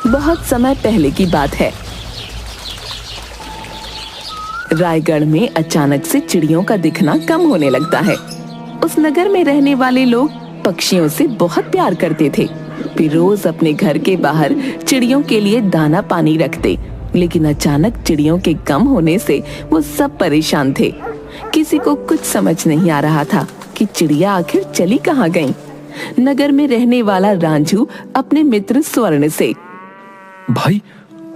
बहुत समय पहले की बात है। रायगढ़ में अचानक से चिड़ियों का दिखना कम होने लगता है। उस नगर में रहने वाले लोग पक्षियों से बहुत प्यार करते थे। वे रोज अपने घर के बाहर चिड़ियों के लिए दाना पानी रखते, लेकिन अचानक चिड़ियों के कम होने से वो सब परेशान थे। किसी को कुछ समझ नहीं आ रहा था कि चिड़िया आखिर चली कहाँ गईं। नगर में रहने वाला रांझू अपने मित्र स्वर्ण से, भाई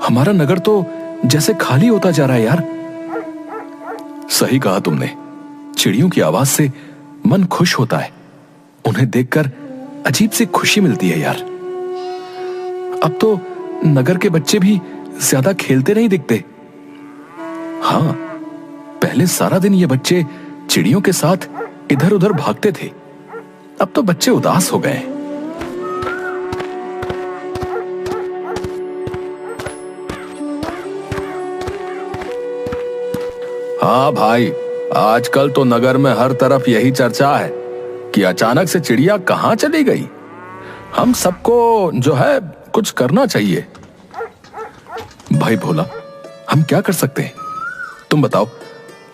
हमारा नगर तो जैसे खाली होता जा रहा है यार। सही कहा तुमने, चिड़ियों की आवाज से मन खुश होता है, उन्हें देखकर अजीब सी खुशी मिलती है यार। अब तो नगर के बच्चे भी ज्यादा खेलते नहीं दिखते। हाँ, पहले सारा दिन ये बच्चे चिड़ियों के साथ इधर उधर भागते थे, अब तो बच्चे उदास हो गए। हाँ भाई, आजकल तो नगर में हर तरफ यही चर्चा है कि अचानक से चिड़िया कहाँ चली गई। हम सबको जो है कुछ करना चाहिए। भाई भोला, हम क्या कर सकते हैं? तुम बताओ,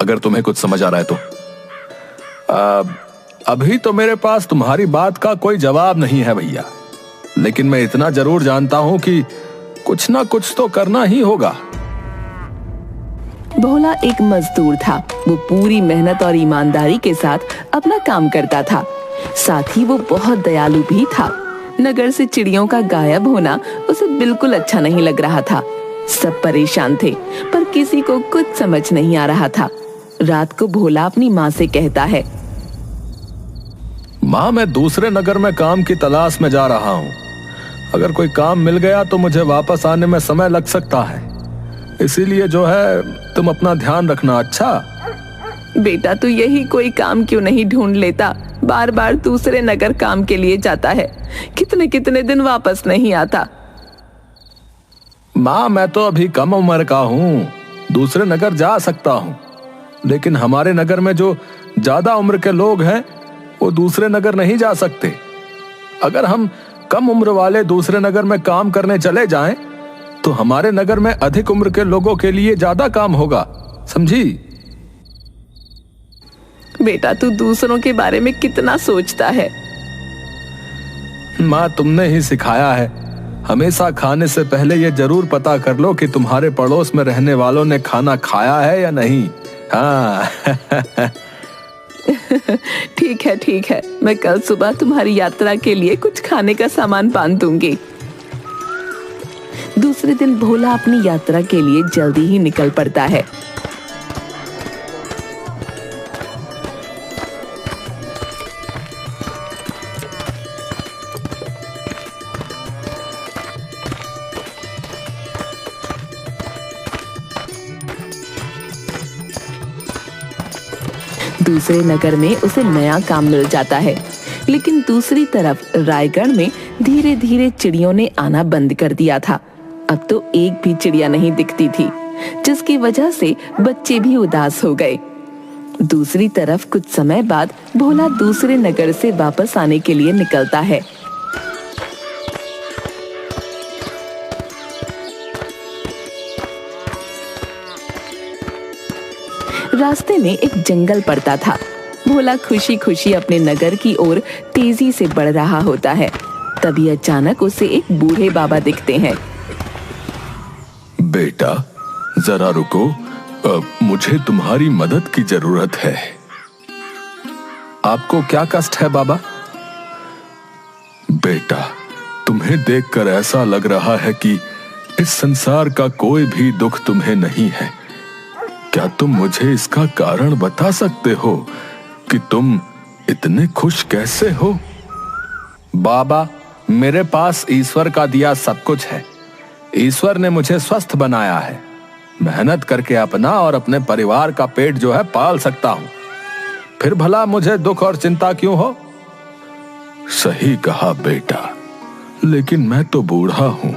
अगर तुम्हें कुछ समझ आ रहा है तो। अभी तो मेरे पास तुम्हारी बात का कोई जवाब नहीं है भैया, लेकिन मैं इतना जरूर जानता हूं कि कुछ ना कुछ तो करना ही होगा। भोला एक मजदूर था। वो पूरी मेहनत और ईमानदारी के साथ अपना काम करता था। साथ ही वो बहुत दयालु भी था। नगर से चिड़ियों का गायब होना उसे बिल्कुल अच्छा नहीं लग रहा था। सब परेशान थे, पर किसी को कुछ समझ नहीं आ रहा था। रात को भोला अपनी माँ से कहता है, माँ, मैं दूसरे नगर में काम की तलाश में जा रहा हूँ। अगर कोई काम मिल गया तो मुझे वापस आने में समय लग सकता है, इसीलिए जो है तुम अपना ध्यान रखना। अच्छा बेटा, तू यही कोई काम क्यों नहीं ढूंढ लेता? बार बार दूसरे नगर काम के लिए जाता है, कितने कितने दिन वापस नहीं आता। माँ, मैं तो अभी कम उम्र का हूँ, दूसरे नगर जा सकता हूँ, लेकिन हमारे नगर में जो ज्यादा उम्र के लोग हैं वो दूसरे नगर नहीं जा सकते। अगर हम कम उम्र वाले दूसरे नगर में काम करने चले जाएं, तो हमारे नगर में अधिक उम्र के लोगों के लिए ज्यादा काम होगा, समझी? बेटा, तू दूसरों के बारे में कितना सोचता है। माँ, तुमने ही सिखाया है, हमेशा खाने से पहले ये जरूर पता कर लो कि तुम्हारे पड़ोस में रहने वालों ने खाना खाया है या नहीं। हाँ ठीक है, मैं कल सुबह तुम्हारी यात्रा के लिए कुछ खाने का सामान बांध दूंगी। दूसरे दिन भोला अपनी यात्रा के लिए जल्दी ही निकल पड़ता है। दूसरे नगर में उसे नया काम मिल जाता है, लेकिन दूसरी तरफ रायगढ़ में धीरे धीरे चिड़ियों ने आना बंद कर दिया था। अब तो एक भी चिड़िया नहीं दिखती थी, जिसकी वजह से बच्चे भी उदास हो गए। दूसरी तरफ कुछ समय बाद भोला दूसरे नगर से वापस आने के लिए निकलता है। रास्ते में एक जंगल पड़ता था। भोला खुशी खुशी अपने नगर की ओर तेजी से बढ़ रहा होता है। तभी अचानक उसे एक बूढ़े बाबा दिखते हैं। बेटा, जरा रुको, मुझे तुम्हारी मदद की जरूरत है। आपको क्या कष्ट है बाबा? बेटा, तुम्हें देखकर ऐसा लग रहा है कि इस संसार का कोई भी दुख तुम्हें नहीं है। क्या तुम मुझे इसका कारण बता सकते हो कि तुम इतने खुश कैसे हो? बाबा, मेरे पास ईश्वर का दिया सब कुछ है। ईश्वर ने मुझे स्वस्थ बनाया है। मेहनत करके अपना और अपने परिवार का पेट जो है पाल सकता हूं। फिर भला मुझे दुख और चिंता क्यों हो? सही कहा बेटा, लेकिन मैं तो बूढ़ा हूं।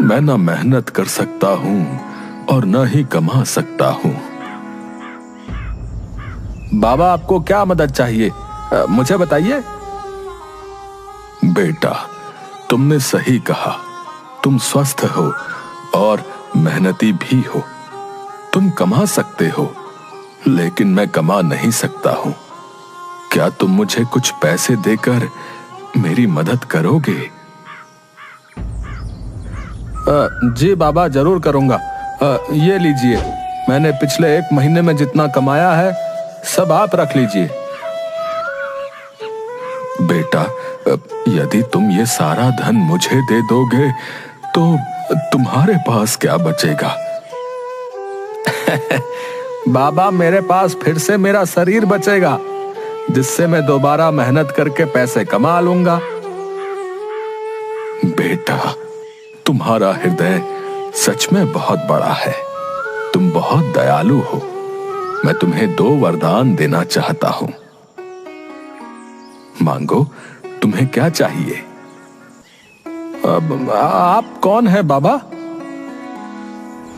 मैं ना मेहनत कर सकता हूं और न ही कमा सकता हूं। बाबा, आपको क्या मदद चाहिए, मुझे बताइए। बेटा, तुमने सही कहा, तुम स्वस्थ हो और मेहनती भी हो। तुम कमा सकते हो, लेकिन मैं कमा नहीं सकता हूं। क्या तुम मुझे कुछ पैसे देकर मेरी मदद करोगे? जी बाबा, जरूर करूंगा। ये लीजिए, मैंने पिछले 1 महीने में जितना कमाया है सब आप रख लीजिए। बेटा, यदि तुम ये सारा धन मुझे दे दोगे तो तुम्हारे पास क्या बचेगा? बाबा, मेरे पास फिर से मेरा शरीर बचेगा, जिससे मैं दोबारा मेहनत करके पैसे कमा लूंगा। बेटा, तुम्हारा हृदय सच में बहुत बड़ा है। तुम बहुत दयालु हो। मैं तुम्हें 2 वरदान देना चाहता हूं। मांगो, तुम्हें क्या चाहिए? आप कौन है बाबा?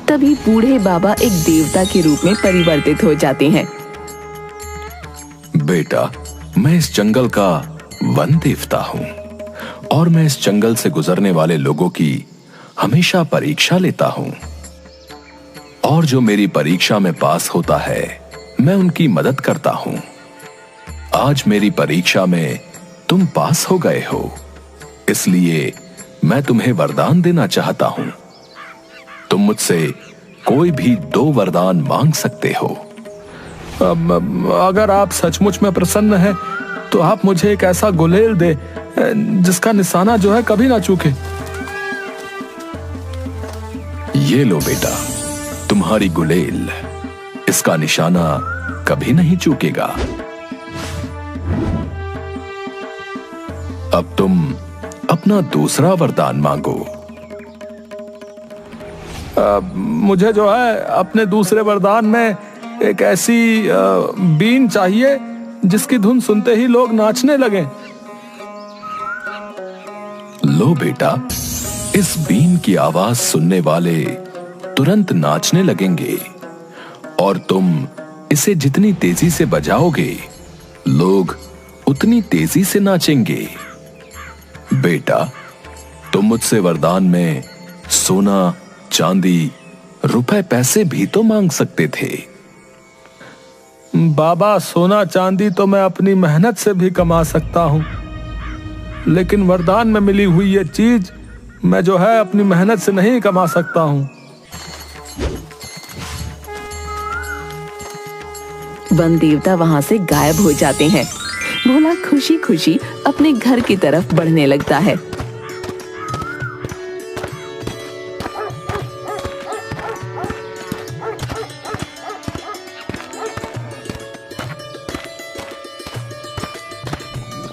तभी बूढ़े बाबा एक देवता के रूप में परिवर्तित हो जाते हैं। बेटा, मैं इस जंगल का वन देवता हूं और मैं इस जंगल से गुजरने वाले लोगों की हमेशा परीक्षा लेता हूं, और जो मेरी परीक्षा में पास होता है मैं उनकी मदद करता हूं। आज मेरी परीक्षा में तुम पास हो गए हो, इसलिए मैं तुम्हें वरदान देना चाहता हूं। तुम मुझसे कोई भी 2 वरदान मांग सकते हो। अगर आप सचमुच में प्रसन्न हैं, तो आप मुझे एक ऐसा गुलेल दे जिसका निशाना जो है कभी ना चूके। ये लो बेटा, तुम्हारी गुलेल। इसका निशाना कभी नहीं चूकेगा। अब तुम अपना दूसरा वरदान मांगो। मुझे जो है अपने दूसरे वरदान में एक ऐसी बीन चाहिए जिसकी धुन सुनते ही लोग नाचने लगें। लो बेटा, इस बीन की आवाज सुनने वाले तुरंत नाचने लगेंगे, और तुम इसे जितनी तेजी से बजाओगे लोग उतनी तेजी से नाचेंगे। बेटा, तुम मुझसे वरदान में सोना, चांदी, रुपए, पैसे भी तो मांग सकते थे। बाबा, सोना चांदी तो मैं अपनी मेहनत से भी कमा सकता हूं, लेकिन वरदान में मिली हुई ये चीज मैं जो है अपनी मेहनत से नहीं कमा सकता हूं। वन देवता वहां से गायब हो जाते हैं। भोला खुशी खुशी अपने घर की तरफ बढ़ने लगता है।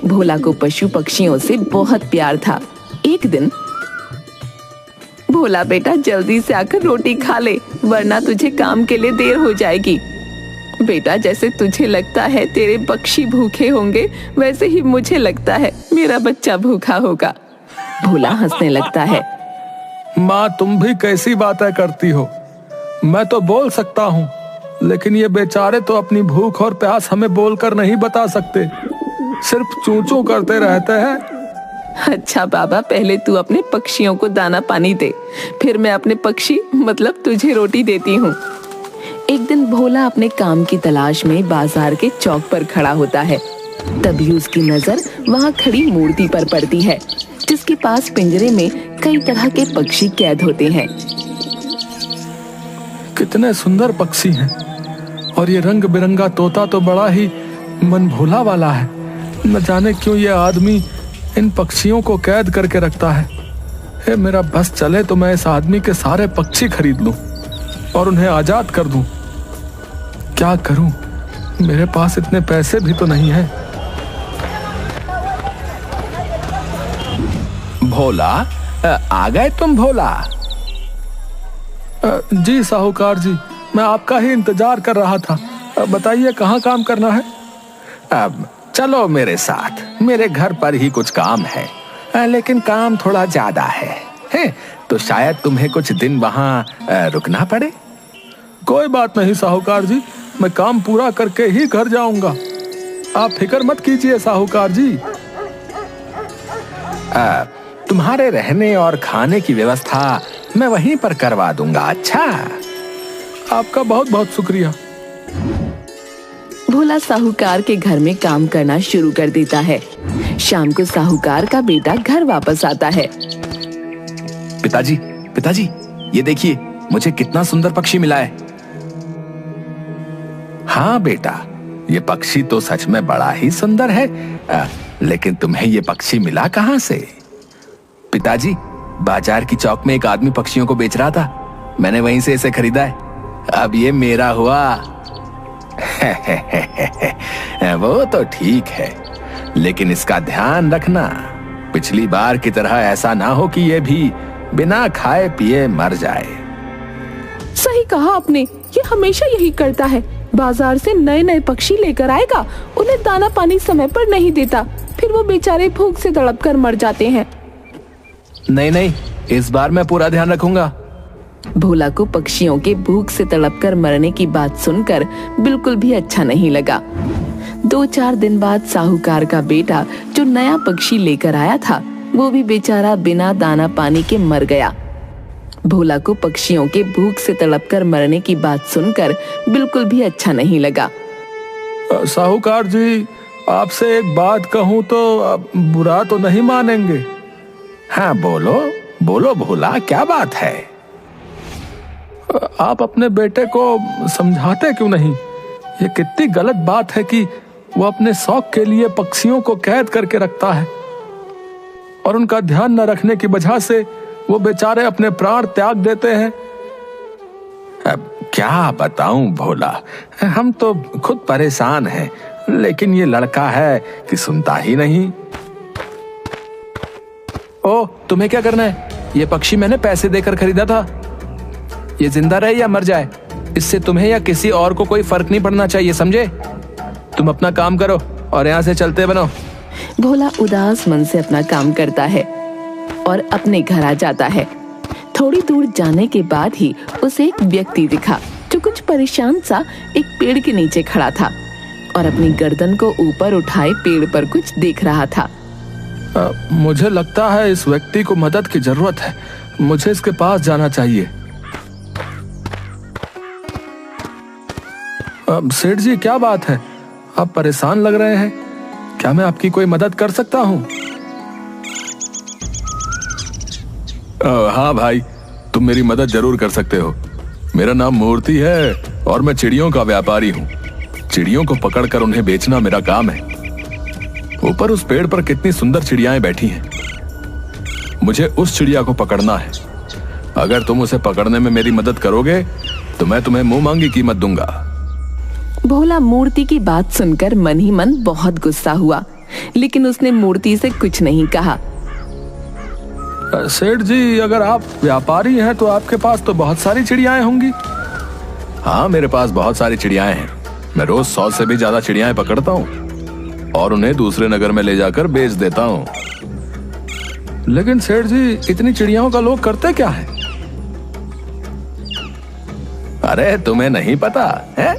भोला को पशु पक्षियों से बहुत प्यार था। एक दिन, भोला बेटा जल्दी से आकर रोटी खा ले, वरना तुझे काम के लिए देर हो जाएगी। बेटा, जैसे तुझे लगता है तेरे पक्षी भूखे होंगे, वैसे ही मुझे लगता है मेरा बच्चा भूखा होगा। भोला हंसने लगता है। माँ, तुम भी कैसी बातें करती हो? मैं तो बोल सकता हूँ, लेकिन ये बेचारे तो अपनी भूख और प्यास हमें बोलकर नहीं बता सकते, सिर्फ चूं चूं करते रहते हैं। अच्छा बाबा, पहले तू अपने पक्षियों को दाना पानी दे, फिर मैं अपने पक्षी मतलब तुझे रोटी देती हूँ। एक दिन भोला अपने काम की तलाश में बाजार के चौक पर खड़ा होता है। तभी उसकी नजर वहाँ खड़ी मूर्ति पर पड़ती है, जिसके पास पिंजरे में कई तरह के पक्षी कैद होते हैं। कितने सुंदर पक्षी हैं, और ये रंग बिरंगा तोता तो बड़ा ही मन भोला वाला है। न जाने क्यों ये आदमी इन पक्षियों को कैद करके रखता है। हे मेरा बस चले तो मैं इस आदमी के सारे पक्षी खरीद लूं और उन्हें आजाद कर दूं। क्या करूं, मेरे पास इतने पैसे भी तो नहीं है। भोला, आ गए तुम? भोला जी साहूकार जी, मैं आपका ही इंतजार कर रहा था। बताइए कहाँ काम करना है? अब चलो मेरे साथ, मेरे घर पर ही कुछ काम है, लेकिन काम थोड़ा ज्यादा है, तो शायद तुम्हें कुछ दिन वहाँ रुकना पड़े। कोई बात नहीं साहूकार जी, मैं काम पूरा करके ही घर जाऊंगा। आप फिक्र मत कीजिए साहूकार जी। तुम्हारे रहने और खाने की व्यवस्था मैं वहीं पर करवा दूंगा। अच्छा, आपका बहुत बहुत शुक्रिया। भोला साहूकार के घर में काम करना शुरू कर देता है। शाम को साहूकार का बेटा घर वापस आता है। पिताजी, पिताजी, ये देखिए मुझे कितना सुंदर पक्षी मिला है। हाँ बेटा, ये पक्षी तो सच में बड़ा ही सुंदर है, लेकिन तुम्हें ये पक्षी मिला कहाँ से? पिताजी, बाजार की चौक में एक आदमी पक्षियों को बेच रहा था, मैंने वहीं से इसे खरीदा है। अब ये मेरा हुआ। वो तो ठीक है, लेकिन इसका ध्यान रखना, पिछली बार की तरह ऐसा ना हो कि ये भी बिना खाए पिए मर जाए। सही कहा आपने, ये हमेशा यही करता है। बाजार से नए नए पक्षी लेकर आएगा, उन्हें दाना पानी समय पर नहीं देता, फिर वो बेचारे भूख से तड़प कर मर जाते हैं। नहीं नहीं, इस बार मैं पूरा ध्यान रखूंगा। भोला को पक्षियों के भूख से तड़प कर मरने की बात सुनकर बिल्कुल भी अच्छा नहीं लगा। 2-4 दिन बाद साहूकार का बेटा जो नया पक्षी लेकर आया था, वो भी बेचारा बिना दाना पानी के मर गया। भोला को पक्षियों के भूख से तड़प कर मरने की बात सुनकर बिल्कुल भी अच्छा नहीं लगा। साहूकार जी, आपसे एक बात कहूं तो बुरा तो नहीं मानेंगे? हाँ बोलो बोलो भोला, क्या बात है? आप अपने बेटे को समझाते क्यों नहीं? ये कितनी गलत बात है कि वो अपने शौक के लिए पक्षियों को कैद करके रखता है और उनका ध्यान न रखने की वजह से वो बेचारे अपने प्राण त्याग देते हैं। अब क्या बताऊं भोला, हम तो खुद परेशान हैं, लेकिन ये लड़का है कि सुनता ही नहीं। ओ, तुम्हें क्या करना है? ये पक्षी मैंने पैसे देकर खरीदा था। ये जिंदा रहे या मर जाए, इससे तुम्हें या किसी और को कोई फर्क नहीं पड़ना चाहिए, समझे? तुम अपना काम करो और यहाँ से चलते बनो। भोला उदास मन से अपना काम करता है और अपने घर आ जाता है। थोड़ी दूर जाने के बाद ही उसे एक व्यक्ति दिखा जो कुछ परेशान सा एक पेड़ के नीचे खड़ा था और अपनी गर्दन को ऊपर उठाए पेड़ पर कुछ देख रहा था। मुझे लगता है इस व्यक्ति को मदद की जरूरत है, मुझे इसके पास जाना चाहिए। सेठ जी, क्या बात है? आप परेशान लग रहे हैं, क्या मैं आपकी कोई मदद कर सकता हूँ? हाँ भाई, तुम मेरी मदद जरूर कर सकते हो। मेरा नाम मूर्ति है और मैं चिड़ियों का व्यापारी हूँ। चिड़ियों को पकड़कर उन्हें बेचना मेरा काम है। ऊपर उस पेड़ पर कितनी सुंदर चिड़ियाएं बैठी हैं। मुझे उस चिड़िया को पकड़ना है। अगर तुम उसे पकड़ने में मेरी मदद करोगे तो मैं तुम्हें मुंह मांगी कीमत दूंगा। भोला मूर्ति की बात सुनकर मन ही मन बहुत गुस्सा हुआ, लेकिन उसने मूर्ति से कुछ नहीं कहा। सेठ जी, अगर आप व्यापारी हैं तो आपके पास तो बहुत सारी चिड़ियाएं होंगी। हाँ, मेरे पास बहुत सारी चिड़ियाएं हैं। मैं रोज 100 से भी ज्यादा चिड़ियाएं पकड़ता हूँ और उन्हें दूसरे नगर में ले जाकर बेच देता हूँ। लेकिन सेठ जी, इतनी चिड़ियाओं का लोग करते क्या है? अरे तुम्हें नहीं पता है?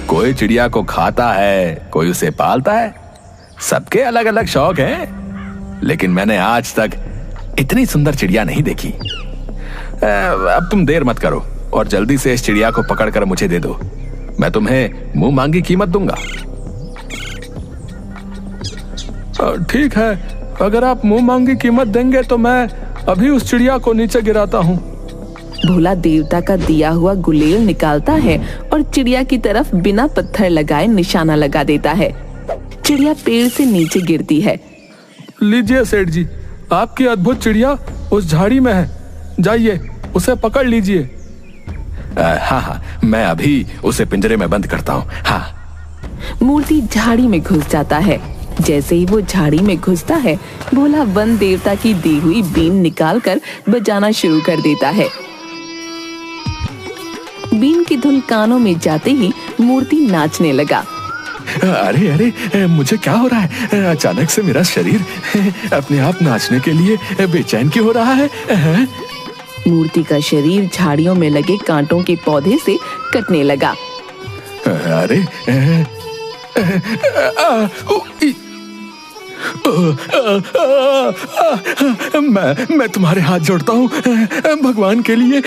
कोई चिड़िया को खाता है, कोई उसे पालता है। सबके अलग अलग शौक हैं, लेकिन मैंने आज तक इतनी सुंदर चिड़िया नहीं देखी। अब तुम देर मत करो और जल्दी से इस चिड़िया को पकड़कर मुझे दे दो। मैं तुम्हें मुंह मांगी कीमत दूंगा। ठीक है, अगर आप मुंह मांगी कीमत देंगे तो मैं अभी उस चिड़िया को नीचे गिराता हूँ। भोला देवता का दिया हुआ गुलेल निकालता है और चिड़िया की तरफ बिना पत्थर लगाए निशाना लगा देता है। चिड़िया पेड़ से नीचे गिरती है। लीजिए सेठ जी, आपकी अद्भुत चिड़िया उस झाड़ी में है, जाइए उसे पकड़ लीजिए। हाँ हाँ, मैं अभी उसे पिंजरे में बंद करता हूँ। हाँ। मूर्ति झाड़ी में घुस जाता है। जैसे ही वो झाड़ी में घुसता है, भोला वन देवता की दी हुई बीन निकालकर बजाना शुरू कर देता है। बीन की धुन कानों में जाते ही मूर्ति नाचने लगा। अरे अरे, मुझे क्या हो रहा है? अचानक से मेरा शरीर अपने आप नाचने के लिए बेचैन क्यों हो रहा है? मूर्ति का शरीर झाड़ियों में लगे कांटों के पौधे से कटने लगा। अरे मैं तुम्हारे हाथ जोड़ता हूँ, भगवान के लिए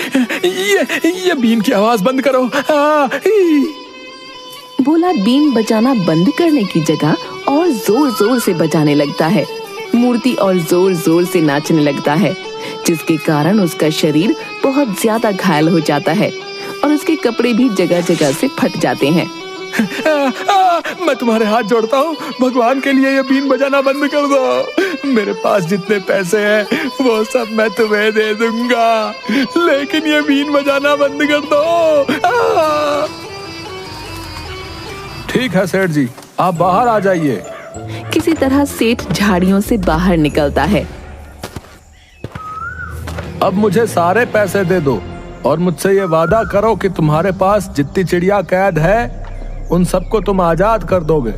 ये बीन की आवाज बंद करो। भोला बीन बजाना बंद करने की जगह और जोर जोर से बजाने लगता है। मूर्ति और जोर जोर से नाचने लगता है, जिसके कारण उसका शरीर बहुत ज्यादा घायल हो जाता है और उसके कपड़े भी जगह जगह से फट जाते हैं। मैं तुम्हारे हाथ जोड़ता हूँ, भगवान के लिए ये बीन बजाना बंद कर दो। मेरे पास जितने पैसे हैं वो सब मैं तुम्हें दे दूंगा, लेकिन ये बीन बजाना बंद कर दो। ठीक है सेठ जी, आप बाहर आ जाइए। किसी तरह सेठ झाड़ियों से बाहर निकलता है। अब मुझे सारे पैसे दे दो और मुझसे ये वादा करो कि तुम्हारे पास जितनी चिड़िया कैद है उन सबको तुम आजाद कर दोगे।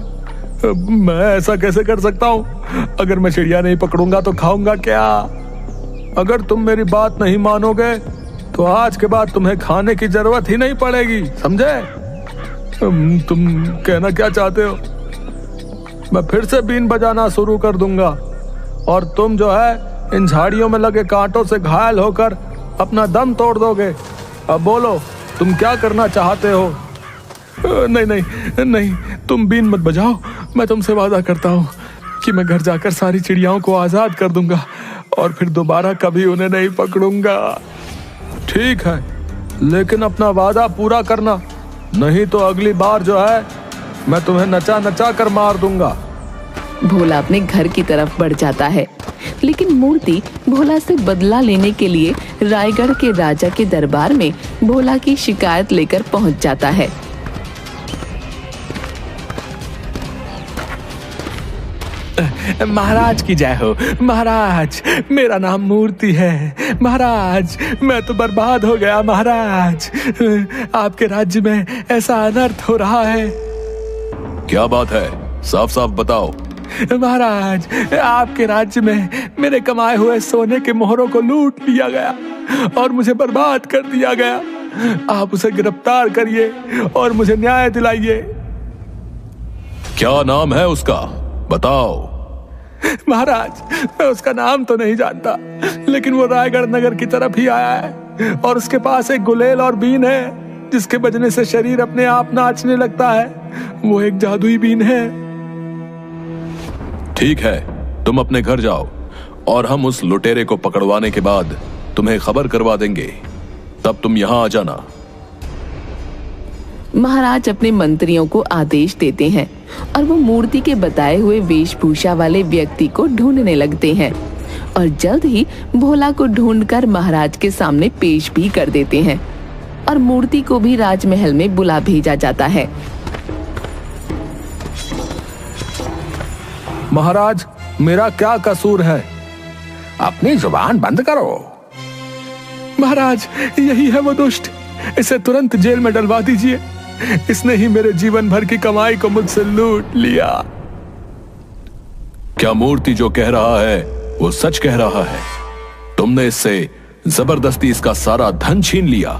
मैं ऐसा कैसे कर सकता हूँ? अगर मैं चिड़िया नहीं पकड़ूंगा तो खाऊंगा क्या? अगर तुम मेरी बात नहीं मानोगे तो आज के बाद तुम्हें खाने की जरूरत ही नहीं पड़ेगी, समझे? तुम कहना क्या चाहते हो? मैं फिर से बीन बजाना शुरू कर दूंगा और तुम जो है इन झाड़ियों में लगे कांटों से घायल होकर अपना दम तोड़ दोगे। अब बोलो, तुम क्या करना चाहते हो? नहीं नहीं नहीं, तुम बीन मत बजाओ। मैं तुमसे वादा करता हूँ कि मैं घर जाकर सारी चिड़ियाओं को आजाद कर दूंगा और फिर दोबारा कभी उन्हें नहीं पकड़ूंगा। ठीक है, लेकिन अपना वादा पूरा करना, नहीं तो अगली बार जो है मैं तुम्हें नचा नचा कर मार दूंगा। भोला अपने घर की तरफ बढ़ जाता है, लेकिन मूर्ति भोला से बदला लेने के लिए रायगढ़ के राजा के दरबार में भोला की शिकायत लेकर पहुंच जाता है। महाराज की जय हो। महाराज, मेरा नाम मूर्ति है। महाराज, मैं तो बर्बाद हो गया। महाराज, आपके राज्य में ऐसा अनर्थ हो रहा है। क्या बात है? साफ साफ बताओ। महाराज, आपके राज्य में मेरे कमाए हुए सोने के मोहरों को लूट लिया गया और मुझे बर्बाद कर दिया गया। आप उसे गिरफ्तार करिए और मुझे न्याय दिलाइए। क्या नाम है उसका? बताओ। महाराज, मैं उसका नाम तो नहीं जानता, लेकिन वो रायगढ़ नगर की तरफ ही आया है और उसके पास एक गुलेल और बीन है जिसके बजने से शरीर अपने आप नाचने लगता है। वो एक जादुई बीन है। ठीक है, तुम अपने घर जाओ और हम उस लुटेरे को पकड़वाने के बाद तुम्हें खबर करवा देंगे, तब तुम यहां आ जाना। महाराज अपने मंत्रियों को आदेश देते हैं और वो मूर्ति के बताए हुए वेशभूषा वाले व्यक्ति को ढूंढने लगते हैं और जल्द ही भोला को ढूंढकर महाराज के सामने पेश भी कर देते हैं और मूर्ति को भी राजमहल में बुला भेजा जाता है। महाराज, मेरा क्या कसूर है? अपनी जुबान बंद करो। महाराज, यही है वो दुष्ट, इसे तुरंत जेल में डलवा दीजिए। इसने ही मेरे जीवन भर की कमाई को मुझसे लूट लिया। क्या मूर्ति जो कह रहा है वो सच कह रहा है? तुमने इससे जबरदस्ती इसका सारा धन छीन लिया?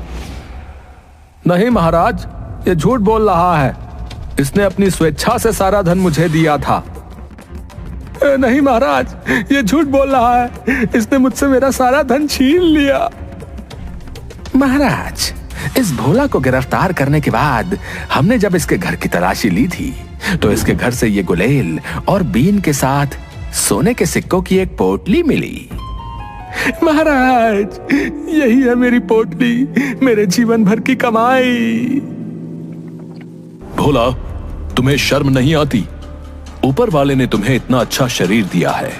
नहीं महाराज, ये झूठ बोल रहा है। इसने अपनी स्वेच्छा से सारा धन मुझे दिया था। नहीं महाराज, ये झूठ बोल रहा है। इसने मुझसे मेरा सारा धन छीन लिया। महाराज, इस भोला को गिरफ्तार करने के बाद हमने जब इसके घर की तलाशी ली थी तो इसके घर से ये गुलेल और बीन के साथ सोने के सिक्कों की एक पोटली मिली। महाराज, यही है मेरी पोटली, मेरे जीवन भर की कमाई। भोला, तुम्हें शर्म नहीं आती? ऊपर वाले ने तुम्हें इतना अच्छा शरीर दिया है,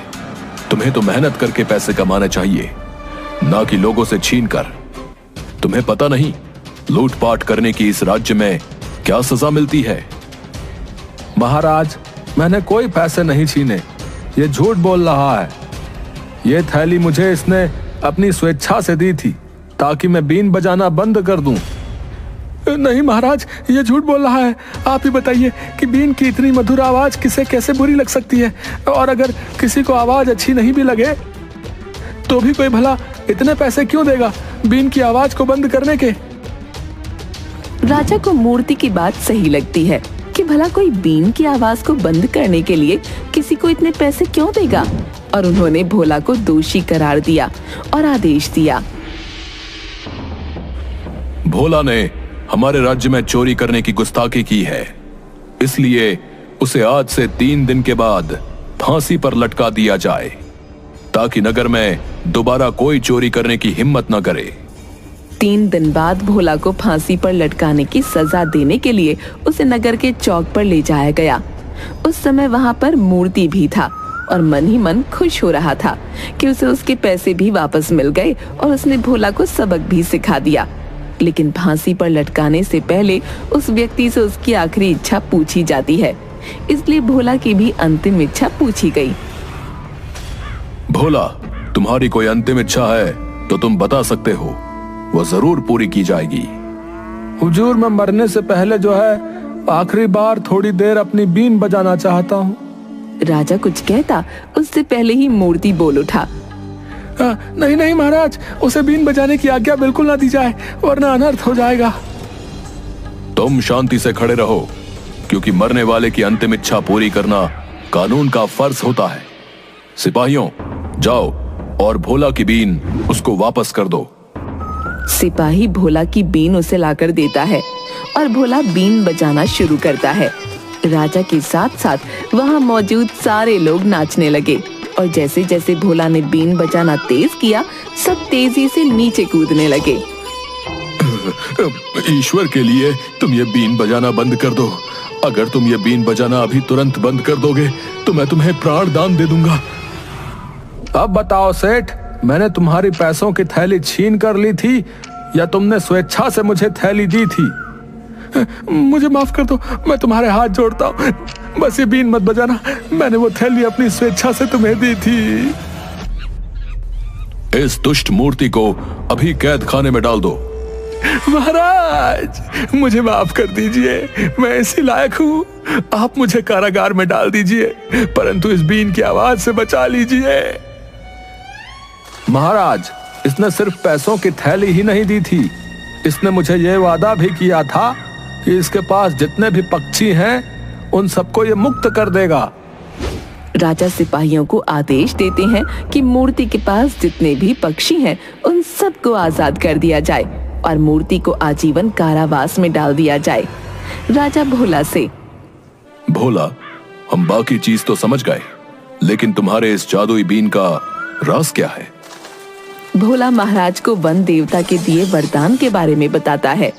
तुम्हें तो मेहनत करके पैसे कमाने चाहिए, ना कि लोगों से छीन कर। तुम्हें पता नहीं लूटपाट करने की इस राज्य में क्या सजा मिलती है? महाराज, मैंने कोई पैसे नहीं छीने। ये झूठ बोल रहा है। ये थैली मुझे इसने अपनी स्वेच्छा से दी थी ताकि मैं बीन बजाना बंद कर दूं। नहीं महाराज, ये झूठ बोल रहा है। आप ही बताइए कि बीन की इतनी मधुर आवाज किसे कैसे बुरी लग सकती है, और अगर किसी को आवाज अच्छी नहीं भी लगे तो भी कोई भला इतने पैसे क्यों देगा बीन की आवाज को बंद करने के? राजा को मूर्ति की बात सही लगती है कि भला कोई बीन की आवाज को बंद करने के लिए किसी को इतने पैसे क्यों देगा? और उन्होंने भोला को दोषी करार दिया और आदेश दिया। भोला ने हमारे राज्य में चोरी करने की गुस्ताखी की है, इसलिए उसे आज से 3 दिन के बाद फांसी पर लटका दिया जाए, ताकि नगर में दोबारा कोई चोरी करने की हिम्मत न करे। 3 दिन बाद भोला को फांसी पर लटकाने की सजा देने के लिए उसे नगर के चौक पर ले जाया गया। उस समय वहां पर मूर्ति भी था और मन ही मन खुश हो रहा था कि उसे उसके पैसे भी वापस मिल गए और उसने भोला को सबक भी सिखा दिया। लेकिन फांसी पर लटकाने से पहले उस व्यक्ति से उसकी आखिरी इच्छा पूछी जाती है, इसलिए भोला की भी अंतिम इच्छा पूछी गई। भोला, तुम्हारी कोई अंतिम इच्छा है तो तुम बता सकते हो, वो जरूर पूरी की जाएगी। हुजूर, मैं मरने से पहले जो है आखिरी बार थोड़ी देर अपनी बीन बजाना चाहता हूँ। राजा कुछ कहता उससे पहले ही मूर्ति बोल उठा। नहीं नहीं महाराज, उसे बीन बजाने की आज्ञा बिल्कुल ना दी जाए, वरना अनर्थ हो जाएगा। तुम शांति से खड़े रहो, क्योंकि मरने वाले की अंतिम इच्छा पूरी करना कानून का फर्ज होता है। सिपाहियों, जाओ और भोला की बीन उसको वापस कर दो। सिपाही भोला की बीन उसे लाकर देता है और भोला बीन बजाना शुरू करता है। राजा के साथ साथ वहाँ मौजूद सारे लोग नाचने लगे और जैसे जैसे भोला ने बीन बजाना तेज किया, सब तेजी से नीचे कूदने लगे। ईश्वर के लिए तुम ये बीन बजाना बंद कर दो। अगर तुम ये बीन बजाना अभी तुरंत बंद कर दोगे तो मैं तुम्हें प्राण दान दे दूंगा। अब बताओ सेठ, मैंने तुम्हारी पैसों की थैली छीन कर ली थी या तुमने स्वेच्छा से मुझे थैली दी थी? मुझे माफ कर दो, मैं तुम्हारे हाथ जोड़ता हूँ, बस ये बीन मत बजाना। मैंने वो थैली अपनी स्वेच्छा से तुम्हें दी थी। इस दुष्ट मूर्ति को अभी कैद खाने में डाल दो। महाराज, मुझे माफ कर दीजिए, मैं इसी लायक हूँ। आप मुझे कारागार में डाल दीजिए, परंतु इस बीन की आवाज से बचा लीजिए। महाराज, इसने सिर्फ पैसों की थैली ही नहीं दी थी, इसने मुझे यह वादा भी किया था कि इसके पास जितने भी पक्षी हैं उन सबको ये मुक्त कर देगा। राजा सिपाहियों को आदेश देते हैं कि मूर्ति के पास जितने भी पक्षी हैं उन सबको आजाद कर दिया जाए और मूर्ति को आजीवन कारावास में डाल दिया जाए। राजा भोला से, भोला, हम बाकी चीज तो समझ गए, लेकिन तुम्हारे इस जादुई बीन का राज क्या है? भोला महाराज को वन देवता के दिए वरदान के बारे में बताता है।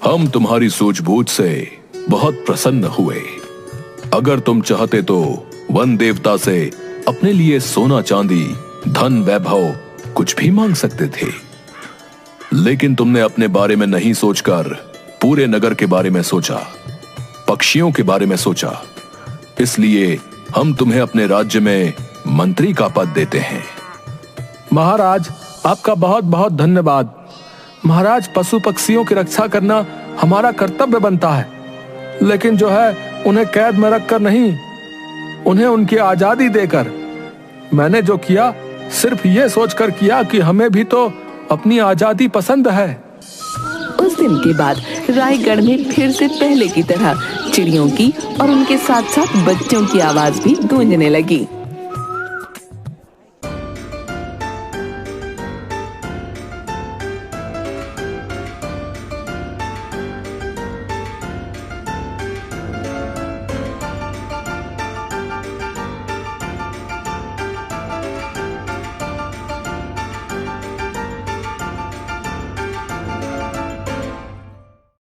हम तुम्हारी सूझबूझ से बहुत प्रसन्न हुए। अगर तुम चाहते तो वन देवता से अपने लिए सोना चांदी, धन, वैभव कुछ भी मांग सकते थे, लेकिन तुमने अपने बारे में नहीं सोचकर पूरे नगर के बारे में सोचा, पक्षियों के बारे में सोचा। इसलिए हम तुम्हें अपने राज्य में मंत्री का पद देते हैं। महाराज, आपका बहुत बहुत धन्यवाद। महाराज, पशु पक्षियों की रक्षा करना हमारा कर्तव्य बनता है, लेकिन जो है उन्हें कैद में रखकर नहीं, उन्हें उनकी आजादी देकर। मैंने जो किया सिर्फ ये सोचकर किया कि हमें भी तो अपनी आजादी पसंद है। उस दिन के बाद रायगढ़ में फिर से पहले की तरह चिड़ियों की और उनके साथ साथ बच्चों की आवाज भी गूंजने लगी।